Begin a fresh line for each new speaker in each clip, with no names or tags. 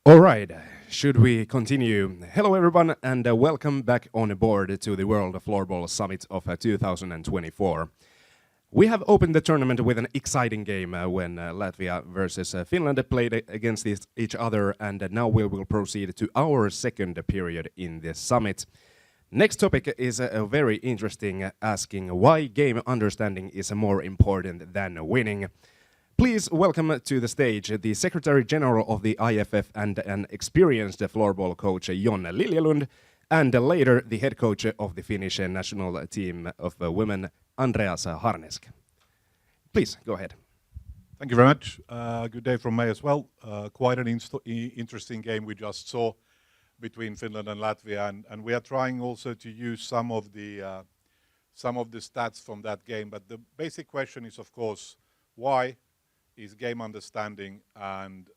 All right, should we continue? Hello, everyone, and welcome back on board to the World Floorball Summit of 2024. We have opened the tournament with an exciting game when Latvia versus Finland played against each other, and now we will proceed to our second period in the summit. Next topic is very interesting, asking why game understanding is more important than winning. Please welcome to the stage the Secretary General of the IFF and an experienced floorball coach, Jon Liljelund, and later the head coach of the Finnish national team of women, Andreas Harnesk. Please, go ahead.
Thank you very much. Good day from me as well. Quite an interesting game we just saw between Finland and Latvia, and we are trying also to use some of the stats from that game. But the basic question is, of course, why is game understanding and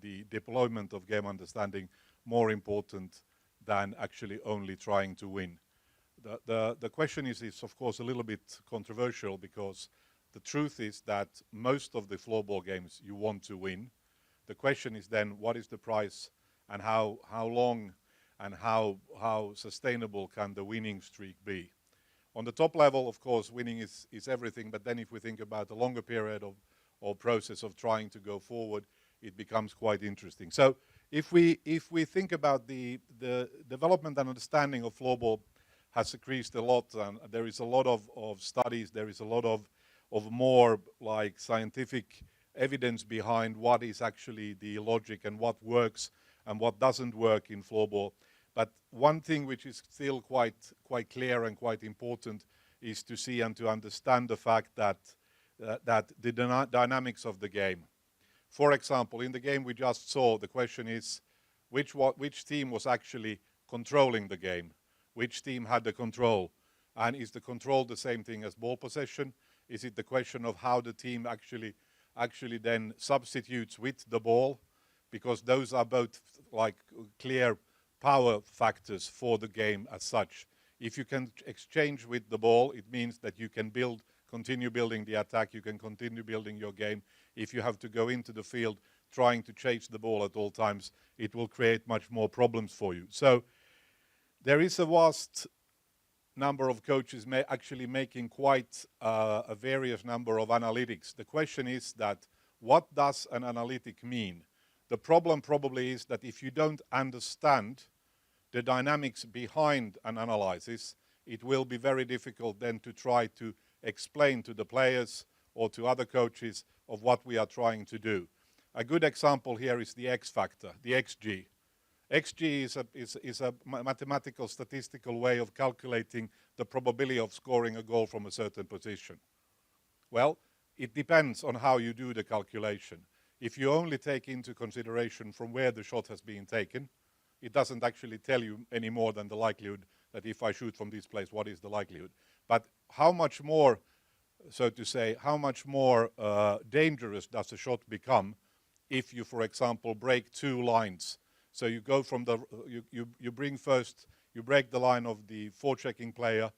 the deployment of game understanding more important than actually only trying to win? The question is of course a little bit controversial, because the truth is that most of the floorball games you want to win. The question is then, what is the price, and how long and how sustainable can the winning streak be? On the top level, of course, winning is everything, but then if we think about a longer period or process of trying to go forward, it becomes quite interesting. So if we think about the development and understanding of floorball has increased a lot, and there is a lot of studies, there is a lot of more like scientific evidence behind what is actually the logic and what works and what doesn't work in floorball. But one thing which is still quite clear and quite important is to see and to understand the fact that the dynamics of the game. For example, in the game we just saw, the question is which team was actually controlling the game, which team had the control, and is the control the same thing as ball possession? Is it the question of how the team actually then substitutes with the ball? Because those are both like clear power factors for the game as such. If you can exchange with the ball, it means that you can continue building the attack, you can continue building your game. If you have to go into the field trying to chase the ball at all times, it will create much more problems for you. So there is a vast number of coaches actually making quite a various number of analytics. The question is that, what does an analytic mean? The problem probably is that if you don't understand the dynamics behind an analysis, it will be very difficult then to try to explain to the players or to other coaches of what we are trying to do. A good example here is the X factor, the XG. XG is a mathematical statistical way of calculating the probability of scoring a goal from a certain position. Well, it depends on how you do the calculation. If you only take into consideration from where the shot has been taken, it doesn't actually tell you any more than the likelihood that if I shoot from this place, what is the likelihood? But how much more, so to say, how much more dangerous does a shot become if you, for example, break two lines? So you go from you break the line of the forechecking player,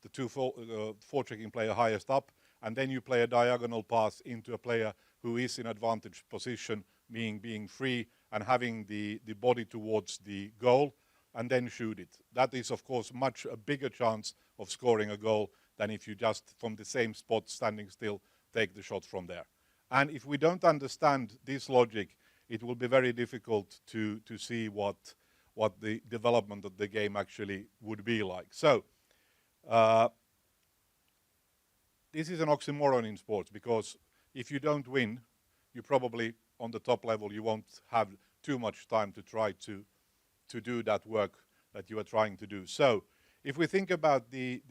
the forechecking player highest up, and then you play a diagonal pass into a player who is in advantage position, being free and having the body towards the goal, and then shoot it. That is, of course, much a bigger chance of scoring a goal than if you just from the same spot standing still take the shot from there. And if we don't understand this logic, it will be very difficult to see what the development of the game actually would be like. So this is an oxymoron in sports, because if you don't win, you probably on the top level you won't have too much time to try to do that work that you are trying to do. So if we think about the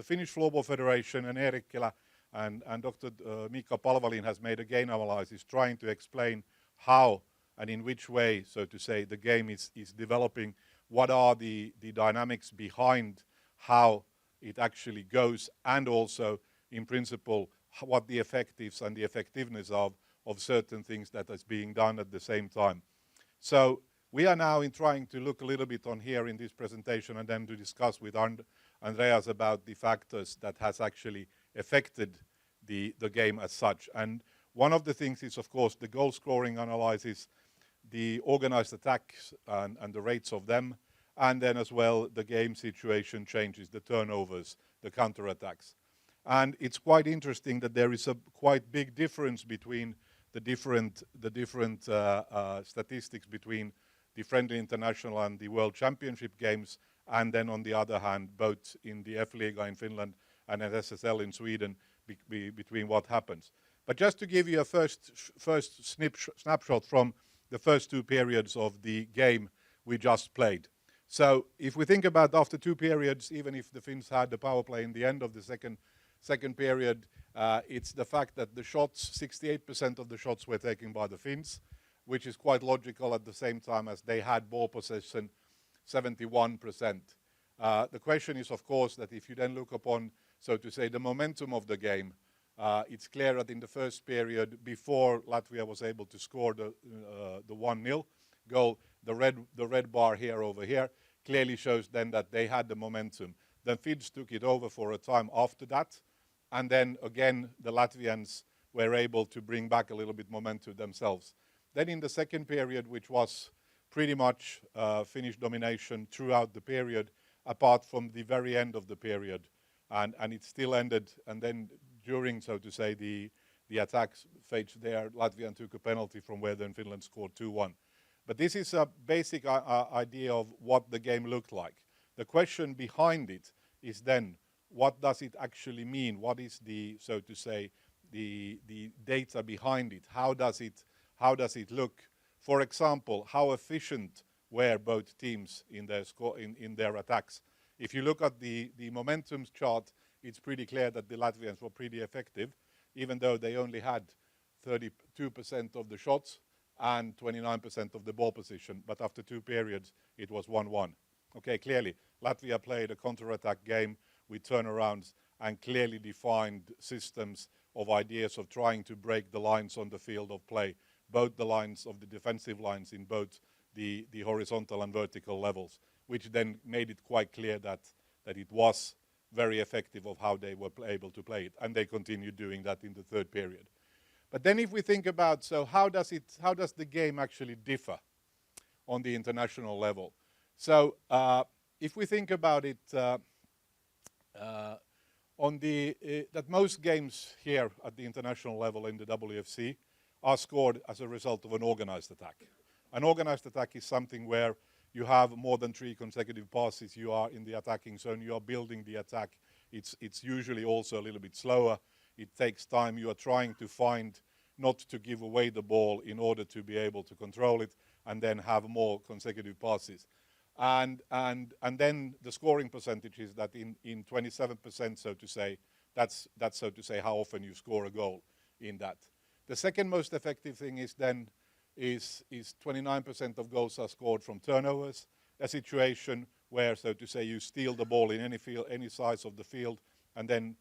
Finnish Floorball Federation and Eerikkilä and Dr. Mika Palvalin has made a game analysis trying to explain how and in which way, so to say, the game is developing, what are the dynamics behind how it actually goes, and also in principle what the effectives and the effectiveness of certain things that is being done at the same time. So we are now trying to look a little bit on here in this presentation, and then to discuss with Andreas about the factors that has actually affected the game as such. And one of the things is, of course, the goal scoring analysis, the organized attacks and the rates of them, and then as well the game situation changes, the turnovers, the counterattacks. And it's quite interesting that there is a quite big difference between the different statistics between the friendly international and the World Championship games, and then on the other hand, both in the F-Liga in Finland and at SSL in Sweden, between what happens. But just to give you a first snapshot from the first 2 periods of the game we just played. So if we think about after 2 periods, even if the Finns had the power play in the end of the second period, it's the fact that the shots, 68% of the shots were taken by the Finns, which is quite logical at the same time as they had ball possession 71%. The question is, of course, that if you then look upon, so to say, the momentum of the game, it's clear that in the first period, before Latvia was able to score the 1-0 goal, the red bar here over here clearly shows then that they had the momentum. Then Finns took it over for a time after that, and then again the Latvians were able to bring back a little bit momentum themselves. Then in the second period, which was pretty much Finnish domination throughout the period, apart from the very end of the period, and it still ended, and then during, so to say, the attacks phase there, Latvian took a penalty from where then Finland scored 2-1. But this is a basic idea of what the game looked like. The question behind it is then, what does it actually mean? What is the, so to say, the data behind it? How does it look? For example, how efficient were both teams in their attacks? If you look at the momentum chart, it's pretty clear that the Latvians were pretty effective, even though they only had 32% of the shots and 29% of the ball position. But after 2 periods, it was 1-1. Okay, clearly, Latvia played a counter-attack game with turnarounds and clearly defined systems of ideas of trying to break the lines on the field of play, both the lines of the defensive lines in both the horizontal and vertical levels, which then made it quite clear that it was very effective of how they were able to play it, and they continued doing that in the 3rd period. But then if we think about, so how does the game actually differ on the international level? So if we think about it, that most games here at the international level in the WFC are scored as a result of an organized attack. An organized attack is something where you have more than 3 consecutive passes, you are in the attacking zone, you are building the attack. It's usually also a little bit slower. It takes time. You are trying to find not to give away the ball in order to be able to control it and then have more consecutive passes. And then the scoring percentage is that in 27%, so to say, that's so to say how often you score a goal in that. The second most effective thing is then is 29% of goals are scored from turnovers, a situation where, so to say, you steal the ball in any size of the field and then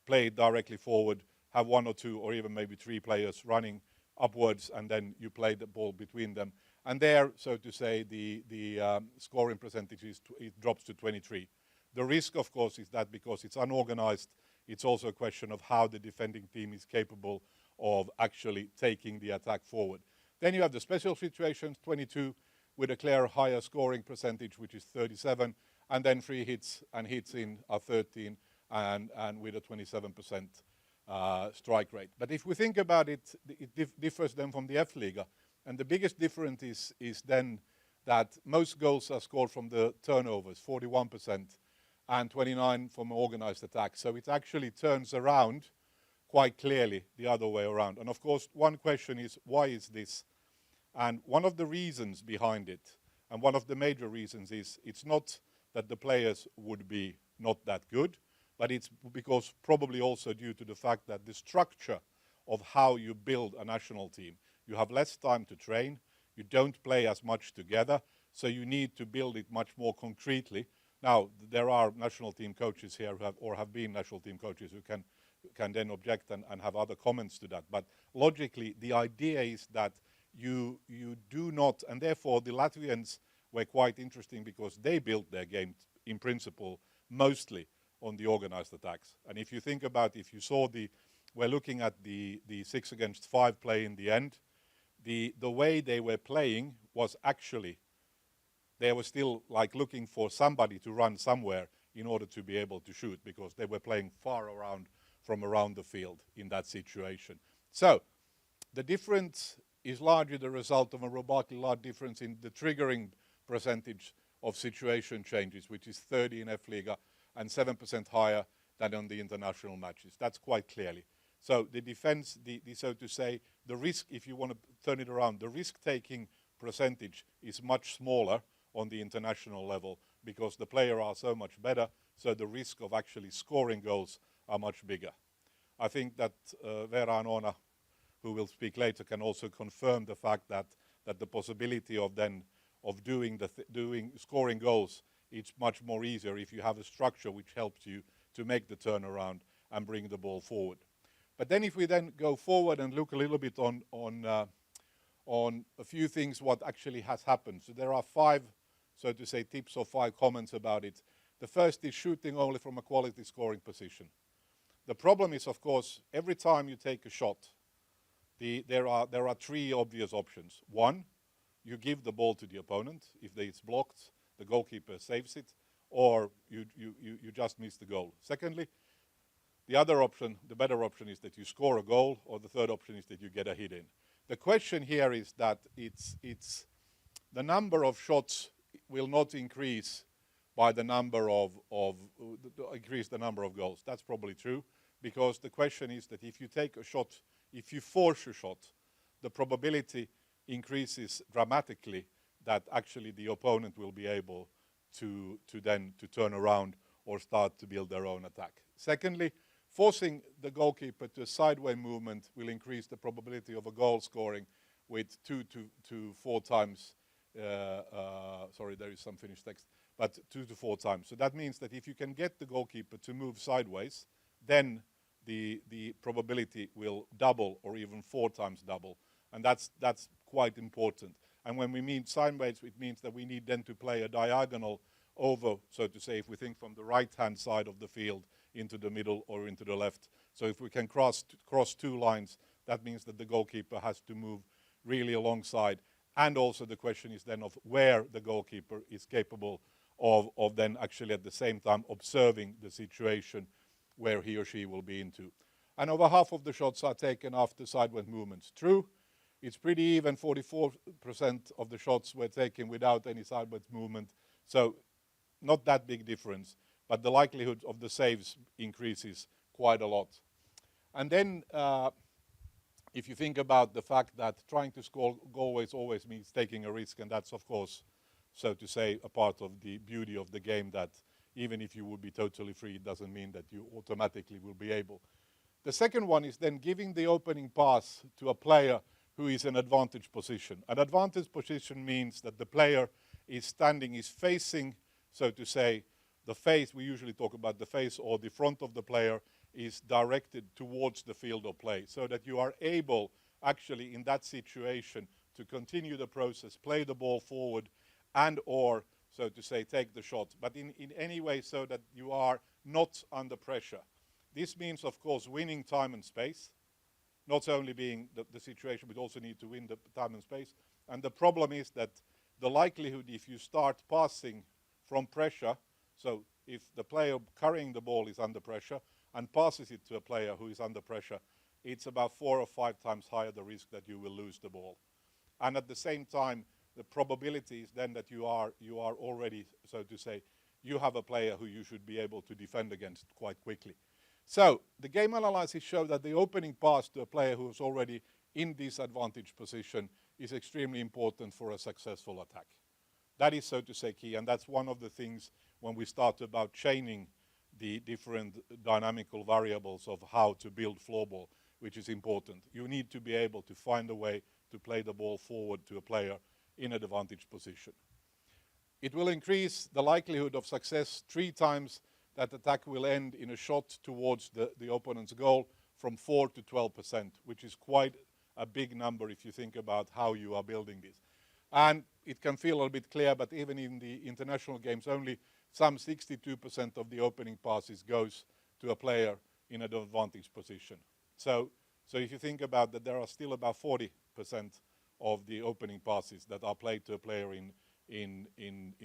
play it directly forward, have 1 or 2 or even maybe 3 players running upwards, and then you play the ball between them. And there, so to say, the scoring percentage it drops to 23. The risk, of course, is that because it's unorganized, it's also a question of how the defending team is capable of actually taking the attack forward. Then you have the special situations, 22, with a clear higher scoring percentage, which is 37, and then free hits and hits in are 13, and with a 27% strike rate. But if we think about it, it differs then from the F-Liga, and the biggest difference is then that most goals are scored from the turnovers, 41%, and 29 from organized attacks. So it actually turns around quite clearly the other way around. And of course, one question is, why is this? And one of the reasons behind it, and one of the major reasons is, it's not that the players would be not that good, but it's because probably also due to the fact that the structure of how you build a national team, you have less time to train, you don't play as much together, so you need to build it much more concretely. Now, there are national team coaches here who have been national team coaches who can then object and have other comments to that. But logically, the idea is that you do not, and therefore the Latvians were quite interesting because they built their game in principle mostly on the organized attacks. And if you think about, if you saw we're looking at the 6 against 5 play in the end, the way they were playing was actually, they were still like looking for somebody to run somewhere in order to be able to shoot, because they were playing far around from around the field in that situation. So the difference is largely the result of a remarkably large difference in the triggering percentage of situation changes, which is 30 in F-Liga and 7% higher than on the international matches. That's quite clearly. So the defense, so to say, the risk, if you want to turn it around, the risk-taking percentage is much smaller on the international level because the players are so much better, so the risk of actually scoring goals are much bigger. I think that Vera and Oona, who will speak later, can also confirm the fact that the possibility of scoring goals, it's much more easier if you have a structure which helps you to make the turnaround and bring the ball forward. But then if we then go forward and look a little bit on a few things what actually has happened. So there are 5, so to say, tips or 5 comments about it. The first is shooting only from a quality scoring position. The problem is, of course, every time you take a shot, there are 3 obvious options. 1, you give the ball to the opponent. If it's blocked, the goalkeeper saves it, or you just miss the goal. Secondly, the other option, the better option, is that you score a goal, or the third option is that you get a hit in. The question here is that it's the number of shots will not increase by the number of increase the number of goals. That's probably true, because the question is that if you take a shot, if you force a shot, the probability increases dramatically that actually the opponent will be able to turn around or start to build their own attack. Secondly, forcing the goalkeeper to a sideways movement will increase the probability of a goal scoring with 2 to 4 times. Sorry, there is some Finnish text, but 2 to 4 times. So that means that if you can get the goalkeeper to move sideways, then the probability will double or even 4 times double. And that's quite important. And when we mean sideways, it means that we need then to play a diagonal over, so to say, if we think from the right-hand side of the field into the middle or into the left. So if we can cross 2 lines, that means that the goalkeeper has to move really alongside. And also the question is then of where the goalkeeper is capable of then actually at the same time observing the situation where he or she will be into. And over half of the shots are taken after sideways movements. True, it's pretty even, 44% of the shots were taken without any sideways movement. So not that big difference, but the likelihood of the saves increases quite a lot. And then if you think about the fact that trying to score goals always means taking a risk, and that's of course, so to say, a part of the beauty of the game, that even if you would be totally free, it doesn't mean that you automatically will be able. The second one is then giving the opening pass to a player who is in advantage position. An advantage position means that the player is facing, so to say, the face, we usually talk about the face or the front of the player is directed towards the field of play, so that you are able actually in that situation to continue the process, play the ball forward, and or, so to say, take the shot, but in any way so that you are not under pressure. This means, of course, winning time and space, not only being the situation, but also need to win the time and space. And the problem is that the likelihood, if you start passing from pressure, so if the player carrying the ball is under pressure and passes it to a player who is under pressure, it's about 4 or 5 times higher the risk that you will lose the ball. And at the same time, the probability is then that you are already, so to say, you have a player who you should be able to defend against quite quickly. So the game analysis showed that the opening pass to a player who is already in this advantage position is extremely important for a successful attack. That is, so to say, key, and that's one of the things when we start about chaining the different dynamical variables of how to build floorball, which is important. You need to be able to find a way to play the ball forward to a player in an advantage position. It will increase the likelihood of success 3 times. That attack will end in a shot towards the opponent's goal from 4 to 12%, which is quite a big number if you think about how you are building this. And it can feel a little bit clear, but even in the international games, only some 62% of the opening passes goes to a player in an advantage position. So if you think about that, there are still about 40% of the opening passes that are played to a player in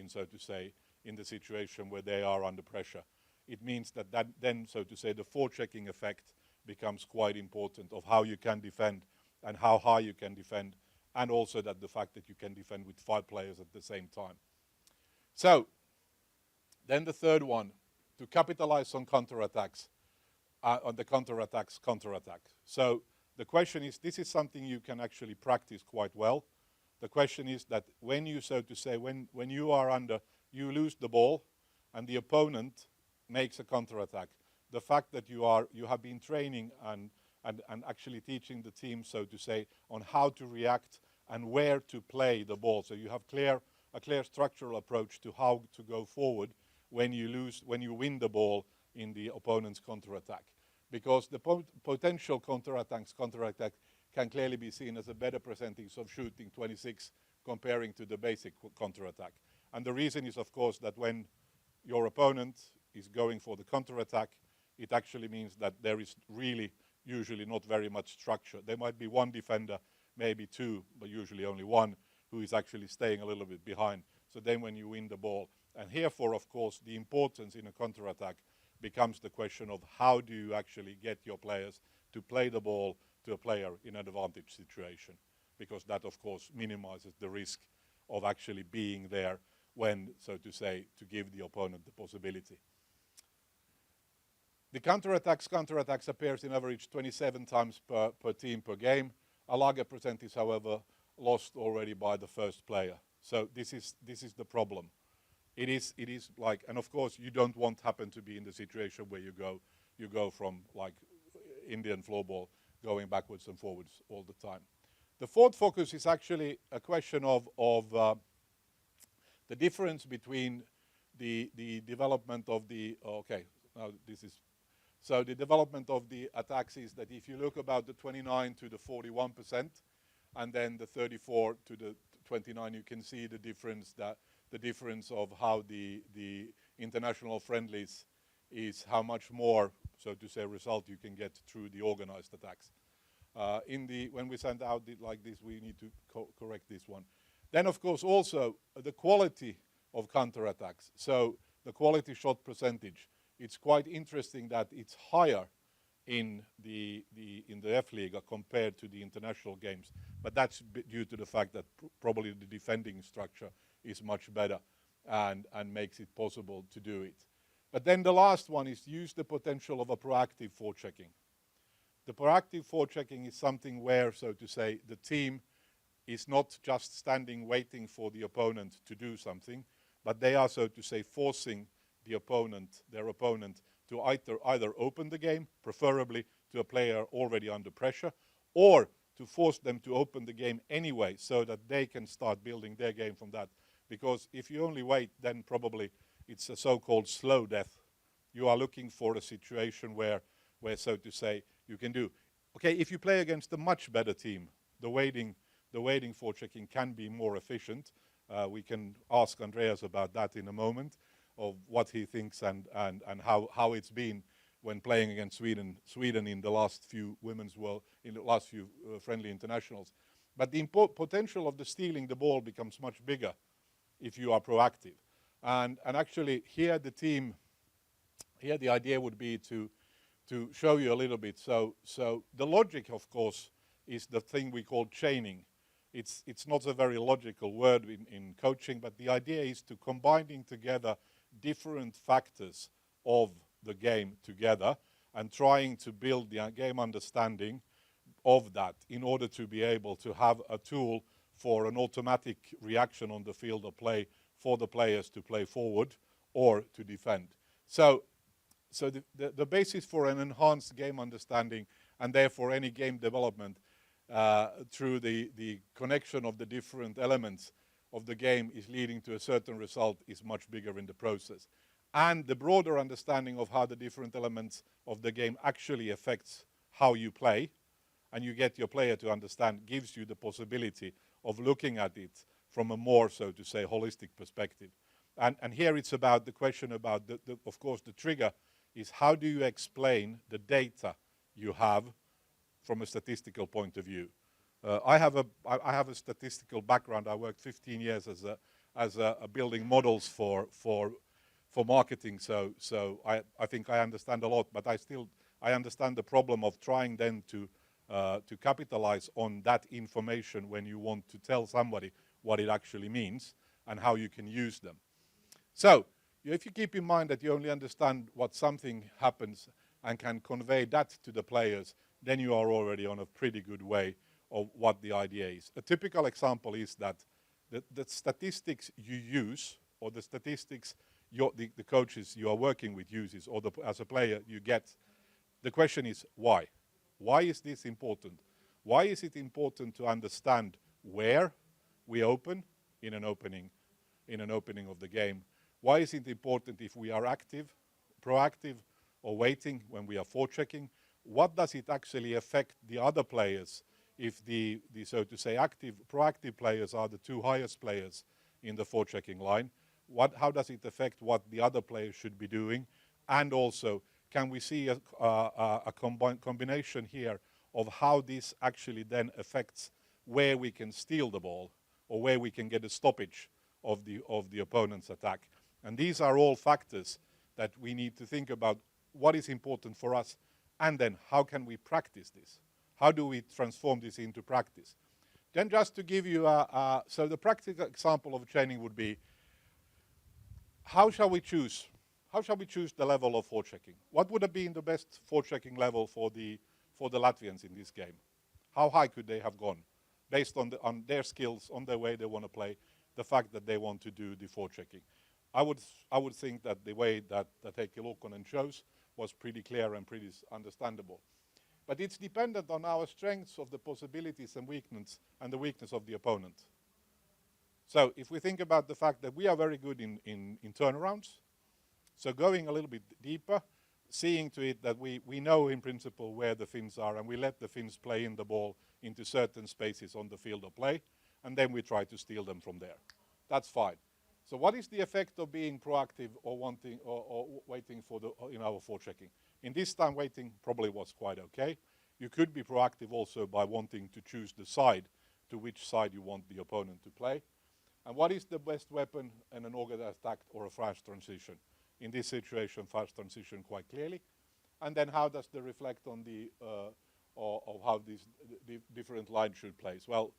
so to say, in the situation where they are under pressure. It means that then, so to say, the forechecking effect becomes quite important of how you can defend and how high you can defend, and also that the fact that you can defend with 5 players at the same time. So, then the third one, to capitalize on counterattacks, on the counterattacks counterattack. So the question is, this is something you can actually practice quite well. The question is that when you, so to say, when you are under, you lose the ball and the opponent makes a counterattack. The fact that you have been training and actually teaching the team, so to say, on how to react and where to play the ball. So you have a clear structural approach to how to go forward when you win the ball in the opponent's counterattack. Because the potential counterattack can clearly be seen as a better percentage of shooting, 26, comparing to the basic counterattack. And the reason is, of course, that when your opponent is going for the counterattack, it actually means that there is really usually not very much structure. There might be one defender, maybe 2, but usually only 1, who is actually staying a little bit behind. So then when you win the ball, and therefore, of course, the importance in a counterattack becomes the question of how do you actually get your players to play the ball to a player in an advantage situation, because that, of course, minimizes the risk of actually being there when, so to say, to give the opponent the possibility. The counterattacks appears in average 27 times per team per game. A larger percentage, however, lost already by the first player. So this is the problem. It is like, and of course you don't want happen to be in the situation where you go from like Indian floorball going backwards and forwards all the time. The fourth focus is actually a question of the difference between the development of the, okay, now this is, so the development of the attacks is that if you look about the 29 to the 41%, and then the 34 to the 29, you can see the difference of how the international friendlies is how much more, so to say, result you can get through the organized attacks. When we send out like this, we need to correct this one. Then, of course, also the quality of counterattacks. So the quality shot percentage. It's quite interesting that it's higher in the F-Liga compared to the international games, but that's due to the fact that probably the defending structure is much better and makes it possible to do it. But then the last one is use the potential of a proactive forechecking. The proactive forechecking is something where, so to say, the team is not just standing waiting for the opponent to do something, but they are, so to say, forcing their opponent to either open the game, preferably to a player already under pressure, or to force them to open the game anyway so that they can start building their game from that. Because if you only wait, then probably it's a so-called slow death. You are looking for a situation where, so to say, you can do. Okay, if you play against a much better team, the waiting forechecking can be more efficient. We can ask Andreas about that in a moment, of what he thinks and how it's been when playing against Sweden in the last few friendly internationals. But the potential of the stealing the ball becomes much bigger if you are proactive. And actually here the idea would be to show you a little bit. So the logic, of course, is the thing we call chaining. It's not a very logical word in coaching, but the idea is to combining together different factors of the game together and trying to build the game understanding of that in order to be able to have a tool for an automatic reaction on the field of play for the players to play forward or to defend. So the basis for an enhanced game understanding and therefore any game development through the connection of the different elements of the game is leading to a certain result is much bigger in the process. And the broader understanding of how the different elements of the game actually affects how you play and you get your player to understand gives you the possibility of looking at it from a more, so to say, holistic perspective. And here it's about the question about, of course, the trigger is how do you explain the data you have from a statistical point of view. I have a statistical background. I worked 15 years as a building models for marketing. So I think I understand a lot, but I understand the problem of trying then to capitalize on that information when you want to tell somebody what it actually means and how you can use them. So if you keep in mind that you only understand what something happens and can convey that to the players, then you are already on a pretty good way of what the idea is. A typical example is that the statistics you use, or the statistics the coaches you are working with uses, or as a player you get, the question is why? Why is this important? Why is it important to understand where we open in an opening of the game? Why is it important if we are active, proactive, or waiting when we are forechecking? What does it actually affect the other players if the so to say proactive players are the two highest players in the forechecking line? How does it affect what the other players should be doing? And also, can we see a combination here of how this actually then affects where we can steal the ball or where we can get a stoppage of the opponent's attack? And these are all factors that we need to think about what is important for us, and then how can we practice this? How do we transform this into practice? Then just to give you so the practical example of training would be, how shall we choose the level of forechecking? What would have been the best forechecking level for the Latvians in this game? How high could they have gone based on their skills, on the way they want to play, the fact that they want to do the forechecking? I would think that the way that Heikki Luukkonen chose was pretty clear and pretty understandable. But it's dependent on our strengths of the possibilities and weakness and the weakness of the opponent. So if we think about the fact that we are very good in turnarounds, so going a little bit deeper, seeing to it that we know in principle where the Finns are, and we let the Finns play in the ball into certain spaces on the field of play, and then we try to steal them from there. That's fine. So what is the effect of being proactive or wanting or waiting for in our forechecking? In this time, waiting probably was quite okay. You could be proactive also by wanting to choose the side, to which side you want the opponent to play. And what is the best weapon in an organized attack or a fast transition? In this situation, fast transition quite clearly. And then how does that reflect on the of how these different lines should play? Well,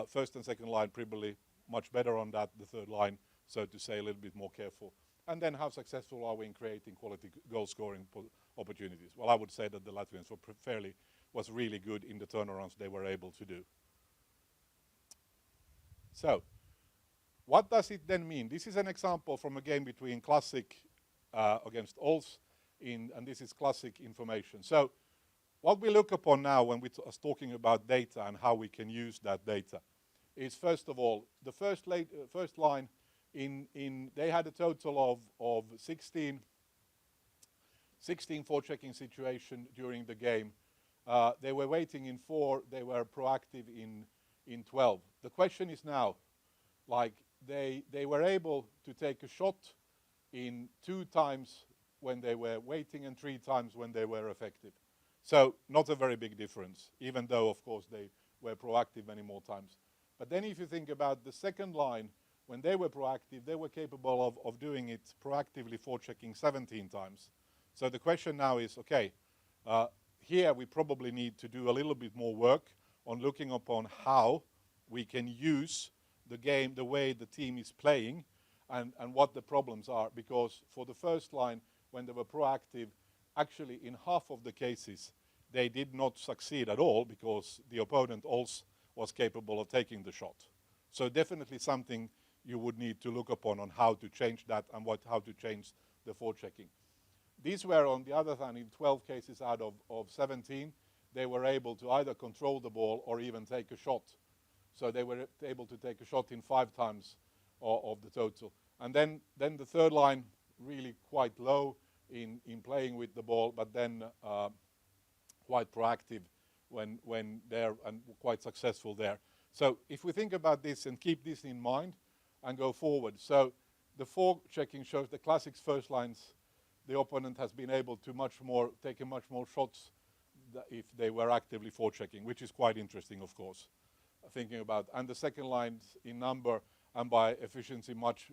first and second line probably much better on that. The third line, so to say, a little bit more careful. And then how successful are we in creating quality goal-scoring opportunities? Well, I would say that the Latvians was really good in the turnarounds they were able to do. So, what does it then mean? This is an example from a game between Classic against Ols, and this is Classic information. So, what we look upon now when we're talking about data and how we can use that data is, first of all, the first line, they had a total of 16 forechecking situation during the game. They were waiting in 4, they were proactive in 12. The question is now, like, they were able to take a shot in 2 times when they were waiting and 3 times when they were effective. So not a very big difference, even though, of course, they were proactive many more times. But then if you think about the second line, when they were proactive, they were capable of doing it proactively forechecking 17 times. So the question now is, okay, here we probably need to do a little bit more work on looking upon how we can use the game, the way the team is playing, and what the problems are. Because for the first line, when they were proactive, actually in half of the cases, they did not succeed at all because the opponent also was capable of taking the shot. So definitely something you would need to look upon on how to change that and how to change the forechecking. These were, on the other hand, in 12 cases out of 17, they were able to either control the ball or even take a shot. So they were able to take a shot in 5 times of the total. And then the third line, really quite low in playing with the ball, but then quite proactive when they're, and quite successful there. So if we think about this and keep this in mind and go forward. So the forechecking shows the Classic's first lines, the opponent has been able to taken much more shots if they were actively forechecking, which is quite interesting, of course. Thinking about, and the second line in number and by efficiency much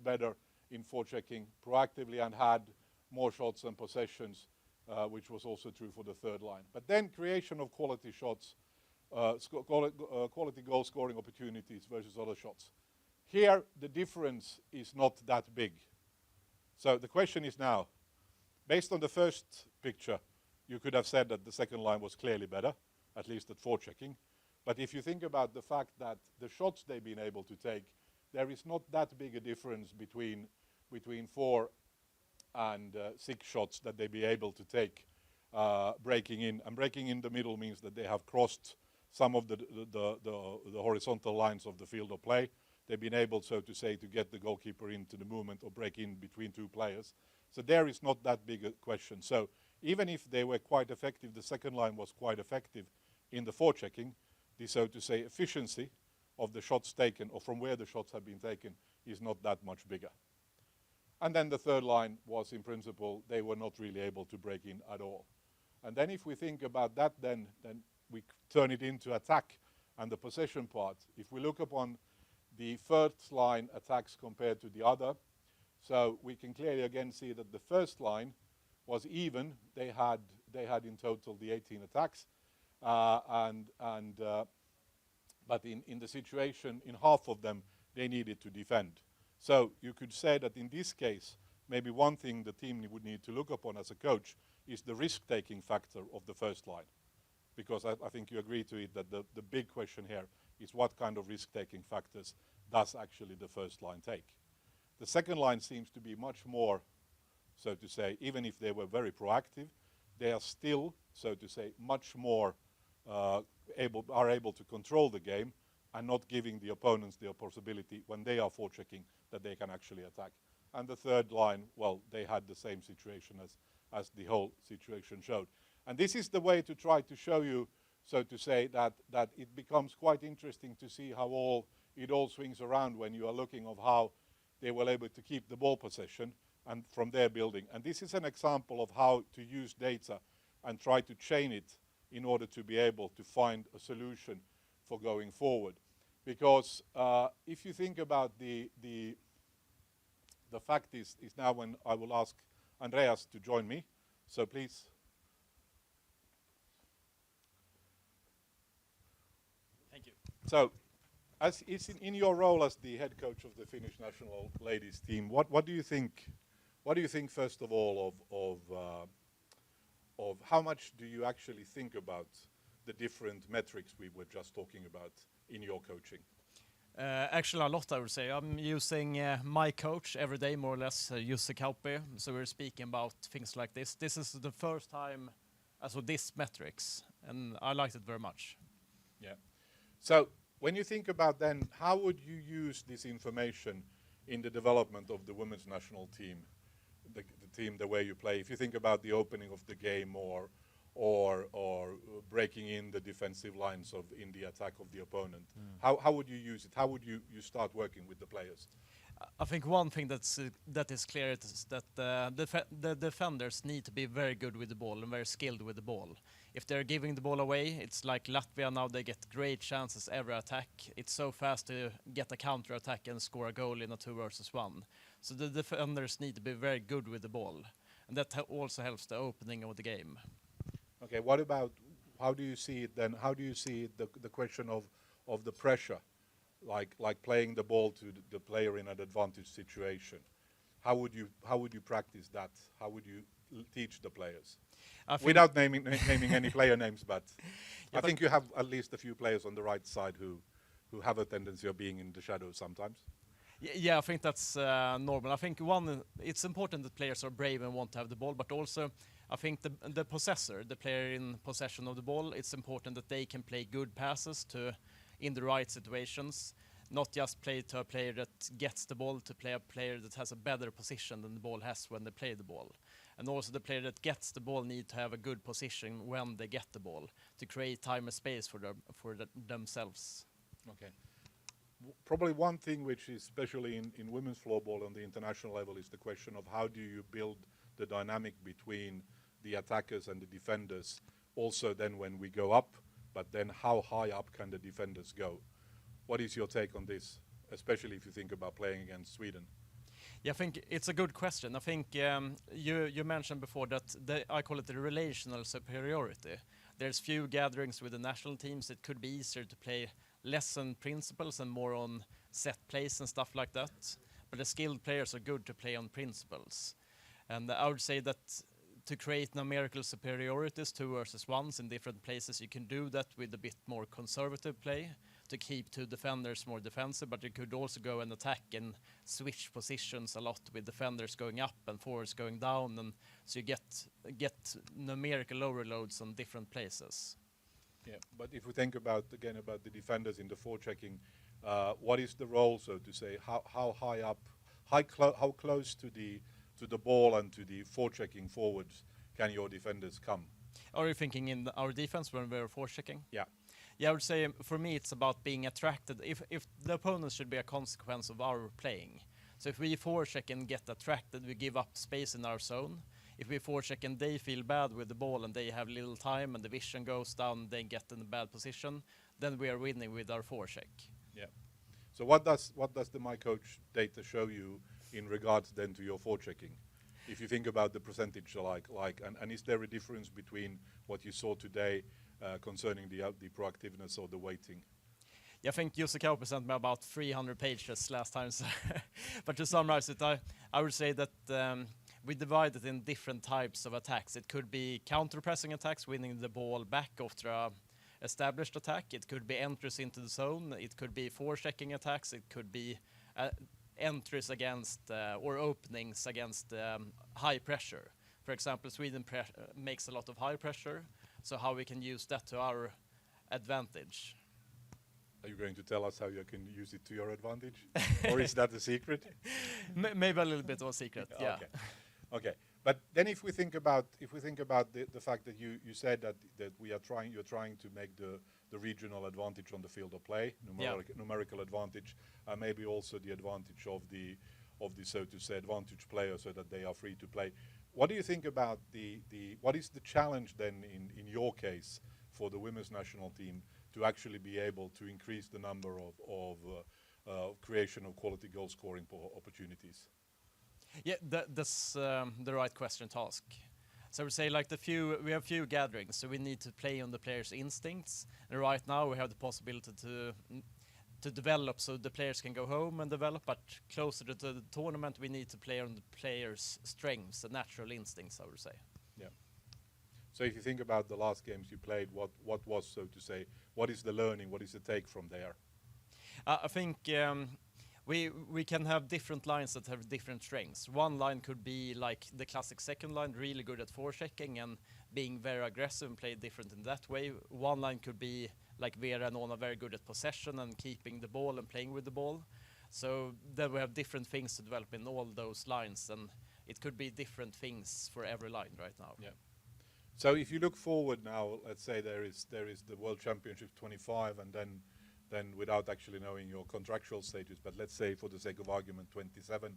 better in forechecking proactively and had more shots and possessions, which was also true for the third line. But then creation of quality shots, quality goal scoring opportunities versus other shots. Here the difference is not that big. So the question is now, based on the first picture, you could have said that the second line was clearly better, at least at forechecking. But if you think about the fact that the shots they've been able to take, there is not that big a difference between 4 and 6 shots that they be able to take breaking in. And breaking in the middle means that they have crossed some of the horizontal lines of the field of play. They've been able, so to say, to get the goalkeeper into the movement or break in between 2 players. So there is not that big a question. So even if they were quite effective, the second line was quite effective in the forechecking, the, so to say, efficiency of the shots taken or from where the shots have been taken is not that much bigger. And then the third line was, in principle, they were not really able to break in at all. And then if we think about that, then we turn it into attack and the possession part. If we look upon the first line attacks compared to the other, so we can clearly again see that the first line was even. They had in total the 18 attacks, but in the situation, in half of them, they needed to defend. So you could say that in this case, maybe one thing the team would need to look upon as a coach is the risk-taking factor of the first line. Because I think you agree to it that the big question here is what kind of risk-taking factors does actually the first line take. The second line seems to be much more, so to say, even if they were very proactive, they are still, so to say, much more able to control the game and not giving the opponents the possibility when they are forechecking that they can actually attack. And the third line, well, they had the same situation as the whole situation showed. And this is the way to try to show you, so to say, that it becomes quite interesting to see how it all swings around when you are looking of how they were able to keep the ball possession and from their building. And this is an example of how to use data and try to chain it in order to be able to find a solution for going forward. Because if you think about the fact is now when I will ask Andreas to join me. So please.
Thank you.
So, as is in your role as the head coach of the Finnish national ladies team, what do you think? What do you think first of all of how much do you actually think about the different metrics we were just talking about in your coaching?
Actually, a lot, I would say. I'm using my coach every day, more or less, Jussi Kauppi. So we're speaking about things like this. This is the first time I saw this metrics, and I liked it very much.
Yeah. So when you think about then, how would you use this information in the development of the women's national team, the team, the way you play? If you think about the opening of the game or breaking in the defensive lines in the attack of the opponent, how would you use it? How would you start working with the players?
I think one thing that is clear is that the defenders need to be very good with the ball and very skilled with the ball. If they're giving the ball away, it's like Latvia now, they get great chances every attack. It's so fast to get a counter attack and score a goal in a 2 versus 1. So the defenders need to be very good with the ball. And that also helps the opening of the game.
Okay, what about, how do you see it then? How do you see the question of the pressure, like playing the ball to the player in an advantage situation? How would you practice that? How would you teach the players? Without naming any player names, but yeah, I think you have at least a few players on the right side who have a tendency of being in the shadows sometimes.
Yeah, I think that's normal. I think it's important that players are brave and want to have the ball, but also I think the possessor, the player in possession of the ball, it's important that they can play good passes in the right situations, not just play to a player that gets the ball, to play a player that has a better position than the ball has when they play the ball. And also the player that gets the ball need to have a good position when they get the ball to create time and space for themselves.
Okay. Probably one thing which is especially in women's floorball on the international level is the question of how do you build the dynamic between the attackers and the defenders also then when we go up, but then how high up can the defenders go? What is your take on this, especially if you think about playing against Sweden?
Yeah, I think it's a good question. I think you mentioned before that I call it the relational superiority. There's few gatherings with the national teams. It could be easier to play less on principles and more on set plays and stuff like that. But the skilled players are good to play on principles. And I would say that to create numerical superiorities 2 versus 1s in different places, you can do that with a bit more conservative play to keep 2 defenders more defensive, but you could also go and attack and switch positions a lot with defenders going up and forwards going down, and so you get numerical overloads on different places.
Yeah, but if we think about again about the defenders in the forechecking, what is the role, so to say? How high up, how close to the ball and to the forechecking forwards can your defenders come?
Are you thinking in our defense when we're forechecking?
Yeah.
Yeah, I would say for me it's about being attracted. If the opponents should be a consequence of our playing. So if we forecheck and get attracted, we give up space in our zone. If we forecheck and they feel bad with the ball and they have little time and the vision goes down, they get in a bad position, then we are winning with our forecheck.
Yeah. So what does the My Coach data show you in regards then to your forechecking? If you think about the percentage, and is there a difference between what you saw today concerning the proactiveness or the weighting?
Yeah, I think Jussi Kauper sent me about 300 pages last time. So but to summarize it, I would say that we divide it in different types of attacks. It could be counter-pressing attacks, winning the ball back after a established attack. It could be entries into the zone. It could be forechecking attacks. It could be entries against or openings against high pressure. For example, Sweden makes a lot of high pressure, so how we can use that to our advantage.
Are you going to tell us how you can use it to your advantage? Or is that a secret?
Maybe a little bit of a secret, yeah.
Okay. Okay. But then if we think about the fact that you said that you're trying to make the regional advantage on the field of play, numerical advantage, maybe also the advantage of the so to say advantage player, so that they are free to play. What do you think about what is the challenge then in your case for the women's national team to actually be able to increase the number of creation of quality goal scoring opportunities?
Yeah, that's the right question to ask. So I would say like we have few gatherings, so we need to play on the players' instincts. And right now we have the possibility to develop, so the players can go home and develop. But closer to the tournament, we need to play on the players' strengths and natural instincts, I would say.
Yeah. So if you think about the last games you played, what was, so to say, what is the learning? What is the take from there?
I think we can have different lines that have different strengths. One line could be like the classic second line, really good at forechecking and being very aggressive and play different in that way. One line could be like Vera and Ona, very good at possession and keeping the ball and playing with the ball. So then we have different things to develop in all those lines, and it could be different things for every line right now.
Yeah. So if you look forward now, let's say there is the World Championship 25, and then without actually knowing your contractual status, but let's say for the sake of argument 27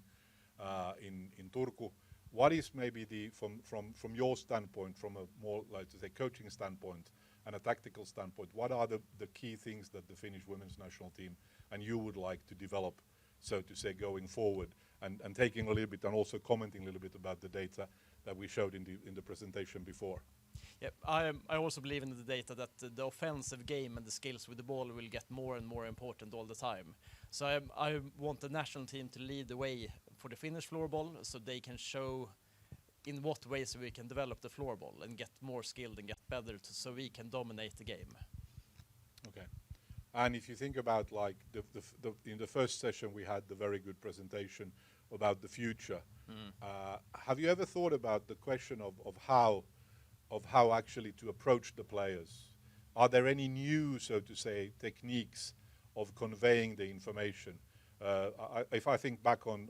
in Turku, what is maybe from your standpoint, from a more like to say coaching standpoint and a tactical standpoint, what are the key things that the Finnish women's national team and you would like to develop, so to say, going forward, and taking a little bit and also commenting a little bit about the data that we showed in the presentation before?
Yeah, I also believe in the data that the offensive game and the skills with the ball will get more and more important all the time. So I want the national team to lead the way for the Finnish floorball, so they can show in what ways we can develop the floorball and get more skilled and get better, so we can dominate the game.
Okay. And if you think about like in the first session we had the very good presentation about the future. Have you ever thought about the question of how actually to approach the players? Are there any new, so to say, techniques of conveying the information? If I think back on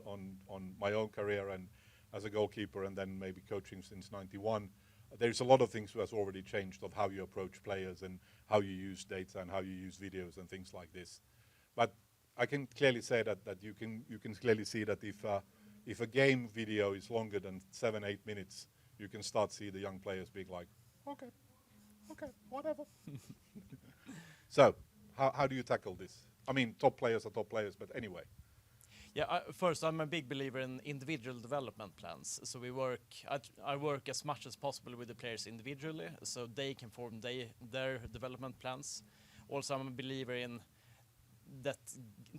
my own career and as a goalkeeper and then maybe coaching since '91, there's a lot of things that has already changed of how you approach players and how you use data and how you use videos and things like this. But I can clearly say that you can clearly see that if a game video is longer than 7-8 minutes, you can start see the young players being like, okay. Okay, whatever. So, how do you tackle this? I mean, top players are top players, but anyway.
Yeah, first, I'm a big believer in individual development plans. So I work as much as possible with the players individually, so they can form their development plans. Also, I'm a believer in that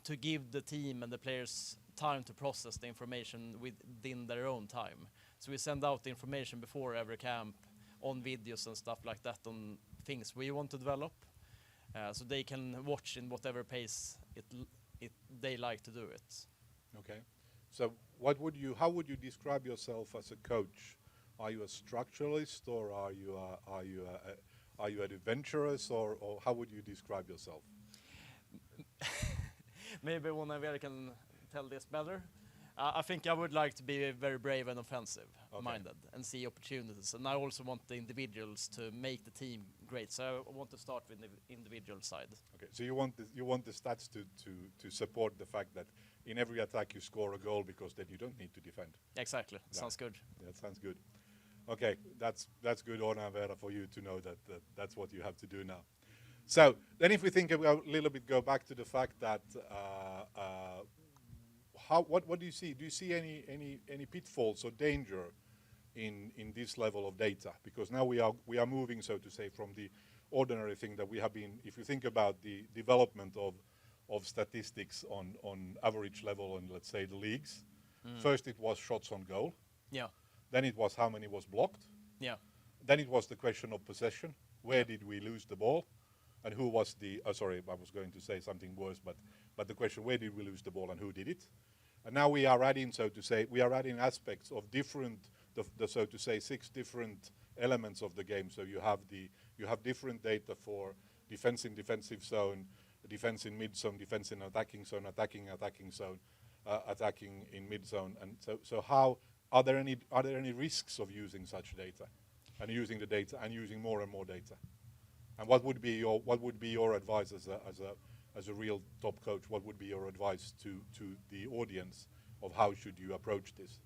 to give the team and the players time to process the information within their own time. So we send out the information before every camp on videos and stuff like that on things we want to develop, so they can watch in whatever pace they like to do it.
Okay. So how would you describe yourself as a coach? Are you a structuralist, or are you an adventurous, or how would you describe yourself?
Maybe one of you can tell this better. I think I would like to be very brave and offensive-minded and see opportunities. And I also want the individuals to make the team great. So I want to start with the individual side. Okay.
So you want the stats to support the fact that in every attack you score a goal, because then you don't need to defend.
Exactly. Sounds good.
That sounds good. Okay, that's good, Ona and Vera, for you to know that that's what you have to do now. So then, if we think about a little bit, go back to the fact that what do you see? Do you see any pitfalls or danger in this level of data? Because now we are moving, so to say, from the ordinary thing that we have been. If you think about the development of statistics on average level in, let's say, the leagues, first it was shots on goal.
Yeah.
Then it was how many was blocked.
Yeah.
Then it was the question of possession. Where did we lose the ball? And who was the, sorry, I was going to say something worse, but the question, where did we lose the ball and who did it? And now we are adding, so to say, aspects of different, so to say, 6 different elements of the game. So you have different data for defense in defensive zone, defense in mid zone, defense in attacking zone, attacking zone, attacking in mid zone. And so how are there any risks of using such data, and using the data and using more and more data? And what would be your advice as a real top coach? What would be your advice to the audience of how should you approach this?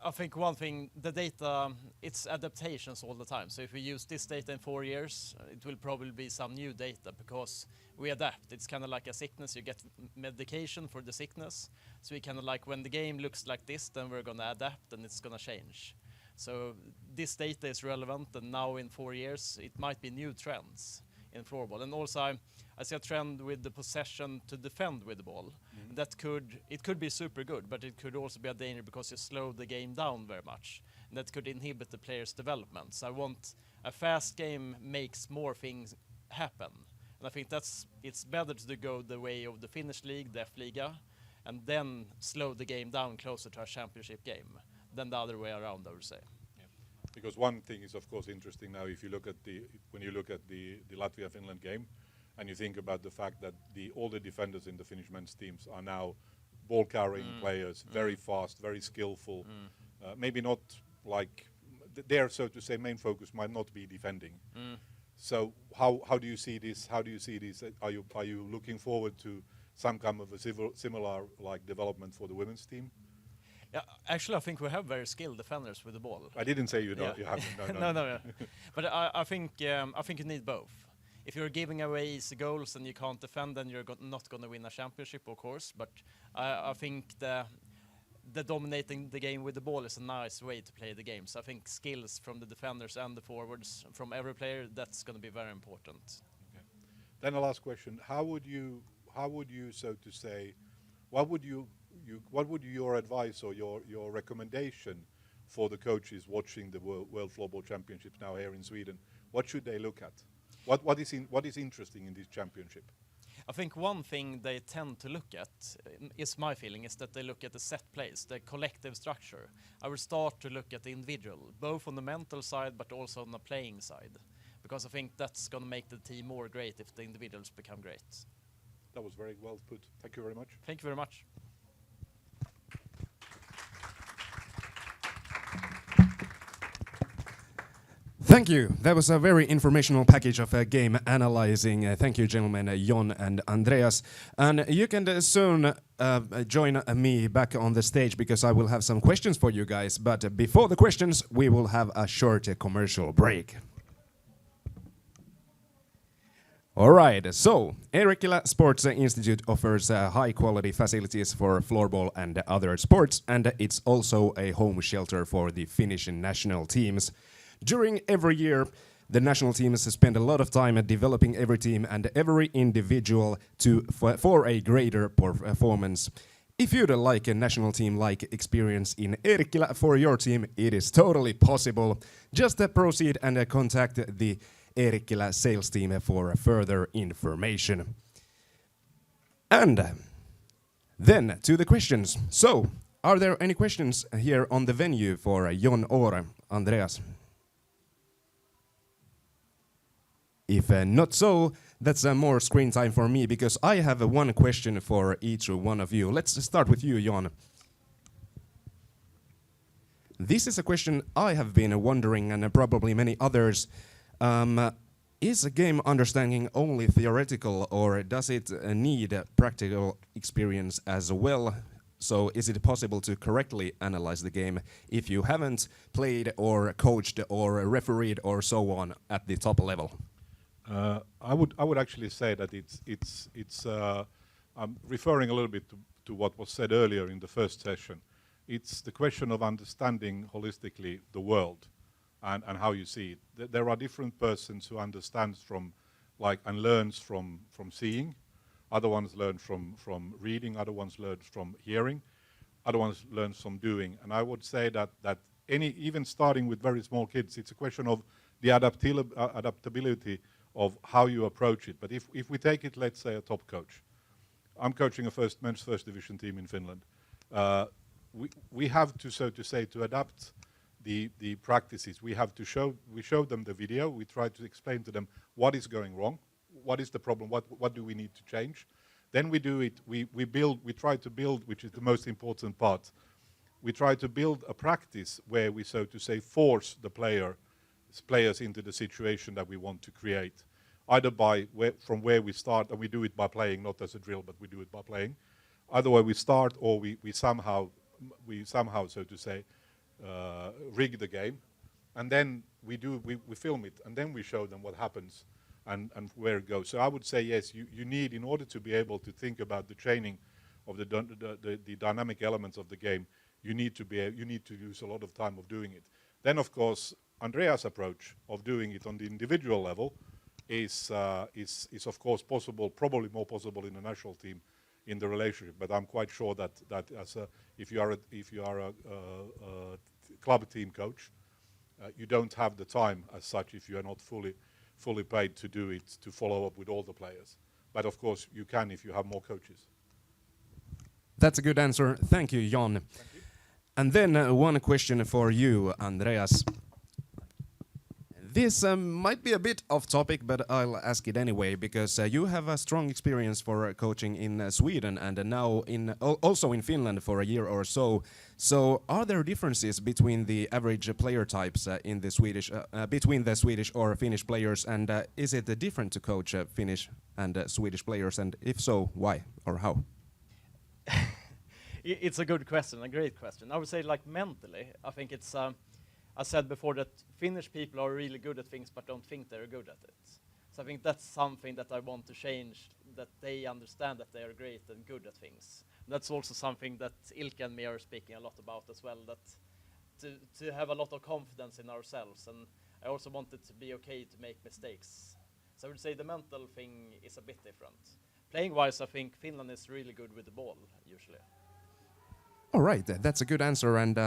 I think one thing, the data, it's adaptations all the time. So if we use this data in 4 years, it will probably be some new data, because we adapt. It's kind of like a sickness. You get medication for the sickness. So we kind of like, when the game looks like this, then we're going to adapt and it's going to change. So this data is relevant, and now in 4 years, it might be new trends in floorball. And also, I see a trend with the possession to defend with the ball. It could be super good, but it could also be a danger because you slow the game down very much. And that could inhibit the player's development. So I want a fast game makes more things happen. And I think it's better to go the way of the Finnish league, the F-Liga, and then slow the game down closer to a championship game than the other way around, I would say.
Yeah. Because one thing is, of course, interesting now. If you look at when you look at the Latvia-Finland game, and you think about the fact that all the defenders in the Finnish men's teams are now ball-carrying players, very fast, very skillful. Maybe not like their, so to say, main focus might not be defending. So how do you see this? How do you see this? Are you looking forward to some kind of a similar like development for the women's team?
Yeah, actually, I think we have very skilled defenders with the ball.
I didn't say you don't. Yeah. You haven't.
No. But I think you need both. If you're giving away easy goals and you can't defend, then you're not going to win a championship, of course. But I think the dominating the game with the ball is a nice way to play the game. So I think skills from the defenders and the forwards, from every player, that's going to be very important.
Okay. Then the last question: How would you, so to say, what would your advice or your recommendation for the coaches watching the World Floorball Championships now here in Sweden? What should they look at? What is interesting in this championship?
I think one thing they tend to look at, is my feeling, is that they look at the set plays, the collective structure. I will start to look at the individual, both on the mental side but also on the playing side, because I think that's going to make the team more great if the individuals become great.
That was very well put. Thank you very much.
Thank you very much.
Thank you. That was a very informational package of game analyzing. Thank you, gentlemen, Jon and Andreas. And you can soon join me back on the stage, because I will have some questions for you guys. But before the questions, we will have a short commercial break. All right, so Eerikilä Sports Institute offers high-quality facilities for floorball and other sports, and it's also a home shelter for the Finnish national teams. During every year, the national teams spend a lot of time at developing every team and every individual for a greater performance. If you'd like a national team-like experience in Eerikilä for your team, it is totally possible. Just proceed and contact the Eerikilä sales team for further information. And then to the questions. So, are there any questions here on the venue for Jon or Andreas? If not so, that's more screen time for me, because I have one question for each one of you. Let's start with you, Jon. This is a question I have been wondering, and probably many others. Is a game understanding only theoretical, or does it need practical experience as well? So is it possible to correctly analyze the game if you haven't played or coached or refereed or so on at the top level?
I would actually say that it's I'm referring a little bit to what was said earlier in the first session. It's the question of understanding holistically the world and how you see it. There are different persons who understands from and learns from seeing. Other ones learn from reading. Other ones learn from hearing. Other ones learn from doing. And I would say that even starting with very small kids, it's a question of the adaptability of how you approach it. But if we take it, let's say, a top coach. I'm coaching a men's first division team in Finland. We have to, so to say, to adapt the practices. We show them the video. We try to explain to them what is going wrong, what is the problem, what do we need to change. Then we do it. We try to build, which is the most important part. We try to build a practice where we, so to say, force the players into the situation that we want to create, either from where we start, and we do it by playing, not as a drill, but we do it by playing. Either way we start, or we somehow, so to say, rig the game, and then we film it, and then we show them what happens and where it goes. So I would say yes, you need, in order to be able to think about the training of the dynamic elements of the game, you need to use a lot of time of doing it. Then of course Andreas' approach of doing it on the individual level is of course possible, probably more possible in a national team in the relationship. But I'm quite sure that if you are a club team coach, you don't have the time as such if you are not fully paid to do it, to follow up with all the players. But of course you can if you have more coaches.
That's a good answer. Thank you, Jon.
Thank you.
And then one question for you, Andreas. This might be a bit off topic, but I'll ask it anyway, because you have a strong experience for coaching in Sweden and now also in Finland for a year or so. So are there differences between the average player types in the between the Swedish or Finnish players, and is it different to coach Finnish and Swedish players, and if so, why or how?
It's a good question, a great question. I would say, like, mentally, I think it's I said before that Finnish people are really good at things but don't think they're good at it. So I think that's something that I want to change, that they understand that they are great and good at things. That's also something that Ilke and me are speaking a lot about as well, that to have a lot of confidence in ourselves, and I also want it to be okay to make mistakes. So I would say the mental thing is a bit different. Playing-wise, I think Finland is really good with the ball, usually.
All right, that's a good answer, and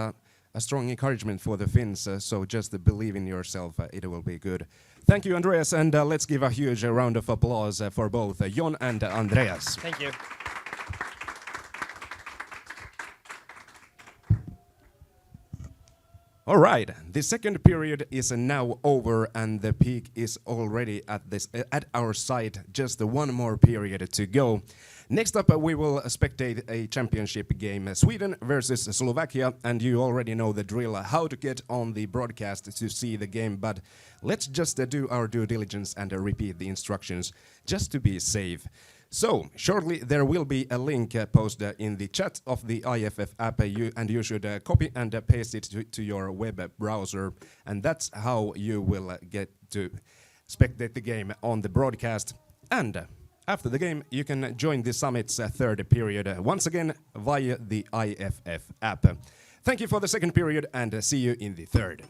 a strong encouragement for the Finns, so just believe in yourself, it will be good. Thank you, Andreas, and let's give a huge round of applause for both Jon and Andreas.
Thank you.
All right, the second period is now over, and the peak is already at our side. Just one more period to go. Next up, we will spectate a championship game, Sweden versus Slovakia, and you already know the drill, how to get on the broadcast to see the game, but let's just do our due diligence and repeat the instructions, just to be safe. So, shortly there will be a link posted in the chat of the IFF app, and you should copy and paste it to your web browser, and that's how you will get to spectate the game on the broadcast. And after the game, you can join the summit's third period once again via the IFF app. Thank you for the second period and see you in the third.